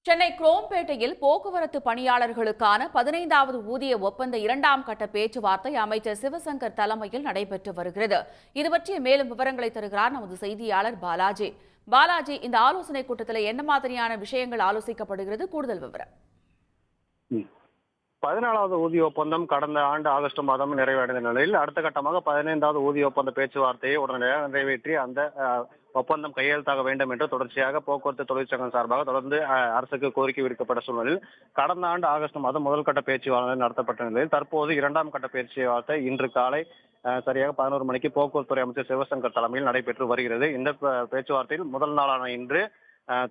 சென்னை குரோம்பேட்டையில் போக்குவரத்து பணியாளர்களுக்கான 15வது ஊதிய ஒப்பந்த 2ஆம் கட்ட பேச்சுவார்த்தை அமைச்சர் சிவசங்கர் தலைமையில் நடைபெற்று வருகிறது. இதுபற்றிய மேலும் விவரங்களை தருகிறார் நமது செய்தியாளர் பாலாஜி. பாலாஜி, இந்த ஆலோசனைக் கூட்டத்தில் என்ன மாதிரியான விஷயங்கள் ஆலோசிக்கப்படுகிறது? கூடுதல் விவரம். 14வது ஊதிய ஒப்பந்தம் கடந்த ஆண்டு ஆகஸ்ட் மாதம் நிறைவடைந்த நிலையில் அடுத்த கட்டமாக 15வது ஊதிய ஒப்பந்த பேச்சுவார்த்தையை உடனடியாக நிறைவேற்றி அந்த ஒப்பந்தம் கையெழுத்தாக வேண்டும் என்று தொடர்ச்சியாக போக்குவரத்து தொழிற்சங்கம் சார்பாக தொடர்ந்து அரசுக்கு கோரிக்கை விடுக்கப்பட்ட சூழ்நிலையில் கடந்த ஆண்டு ஆகஸ்ட் மாதம் முதல் கட்ட பேச்சுவார்த்தை நடத்தப்பட்ட நிலையில் தற்போது 2ஆம் கட்ட பேச்சுவார்த்தை இன்று காலை சரியாக 11 மணிக்கு போக்குவரத்துறை அமைச்சர் சிவசங்கர் தலைமையில் நடைபெற்று வருகிறது. இந்த பேச்சுவார்த்தையில் முதல் நாளான இன்று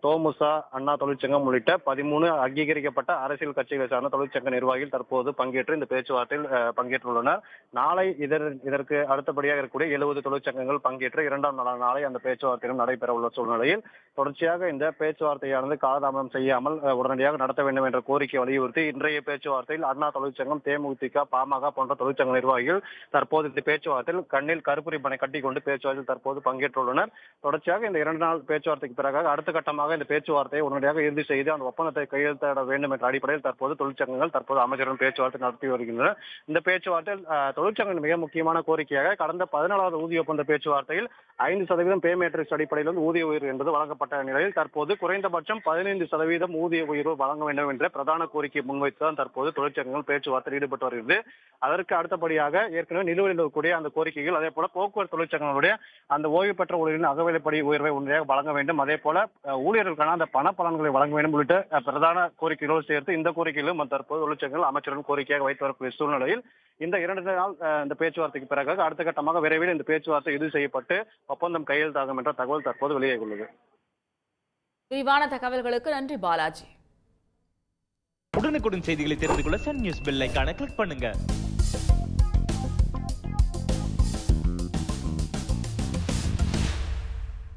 தோமுசா, அண்ணா தொழிற்சங்கம் உள்ளிட்ட 13 அங்கீகரிக்கப்பட்ட அரசியல் கட்சிகளை சார்ந்த தொழிற்சங்க நிர்வாகிகள் தற்போது பங்கேற்று இந்த பேச்சுவார்த்தையில் பங்கேற்றுள்ளனர். நாளை இதற்கு அடுத்தபடியாக இருக்கக்கூடிய 70 தொழிற்சங்கங்கள் பங்கேற்று 2ஆம் நாளை அந்த பேச்சுவார்த்தையும் நடைபெற உள்ள சூழ்நிலையில் தொடர்ச்சியாக இந்த பேச்சுவார்த்தையானது காலதாமதம் செய்யாமல் உடனடியாக நடத்த வேண்டும் என்ற கோரிக்கை வலியுறுத்தி இன்றைய பேச்சுவார்த்தையில் அண்ணா தொழிற்சங்கம், தேமுதிக, பாமக போன்ற தொழிற்சங்க நிர்வாகிகள் தற்போது இந்த பேச்சுவார்த்தையில் கண்ணில் கருப்புரி பனை கட்டிக்கொண்டு பேச்சுவார்த்தையில் தற்போது பங்கேற்றுள்ளனர். தொடர்ச்சியாக இந்த 2 நாள் பேச்சுவார்த்தைக்கு பிறகு அடுத்த கட்டமாக இந்த பேச்சுவார்த்தையை உடனடியாக இறுதி செய்து அந்த ஒப்பந்தத்தை கையெழுத்திட வேண்டும் என்ற அடிப்படையில் தற்போது தொழிற்சங்கங்கள் தற்போது அமைச்சருடன் பேச்சுவார்த்தை நடத்தி வருகின்றன. இந்த பேச்சுவார்த்தையில் தொழிற்சங்கங்கள் மிக முக்கியமான கோரிக்கையாக கடந்த 14வது ஊதிய ஒப்பந்த பேச்சுவார்த்தையில் 5% பே மேட்ரிக்ஸ் அடிப்படையில் ஊதிய உயர்வு என்பது வழங்கப்பட்ட நிலையில் தற்போது குறைந்தபட்சம் 15% ஊதிய உயர்வு வழங்க வேண்டும் என்ற பிரதான கோரிக்கையை முன்வைத்துதான் தற்போது தொழிற்சங்கங்கள் பேச்சுவார்த்தையில் ஈடுபட்டு வருகிறது. அதற்கு அடுத்தபடியாக ஏற்கனவே நிலுவையில் இருக்கக்கூடிய அந்த கோரிக்கைகள், அதே போல போக்குவரத்து தொழிற்சங்கங்களுடைய அந்த ஓய்வு பெற்ற ஊழியர்களின் அகவிலைப்படி உயர்வை உடனடியாக வழங்க வேண்டும், அதே போல ஊழியர்களுக்கான அந்த பண பலன்களை வழங்க வேண்டும் உள்ளிட்ட பிரதான கோரிக்கைகளோடு சேர்த்து இந்த கோரிக்கையிலும் தற்போது தொழிற்சங்கங்கள் அமைச்சருடன் கோரிக்கையாக வைத்து வரக்கூடிய சூழ்நிலையில் இந்த 2 நாள் இந்த பேச்சுவார்த்தைக்கு பிறகு அடுத்த கட்டமாக விரைவில் இந்த பேச்சுவார்த்தை இறுதி செய்யப்பட்டு ஒப்பந்தம் கையெழுத்தாகும் என்ற தகவல் தற்போது வெளியாகியுள்ளது. விரிவான தகவல்களுக்கு நன்றி பாலாஜி. உடனுக்குடன் செய்திகளை தெரிந்து கொள்ள சன் நியூஸ் பெல் ஐகானை கிளிக் பண்ணுங்க.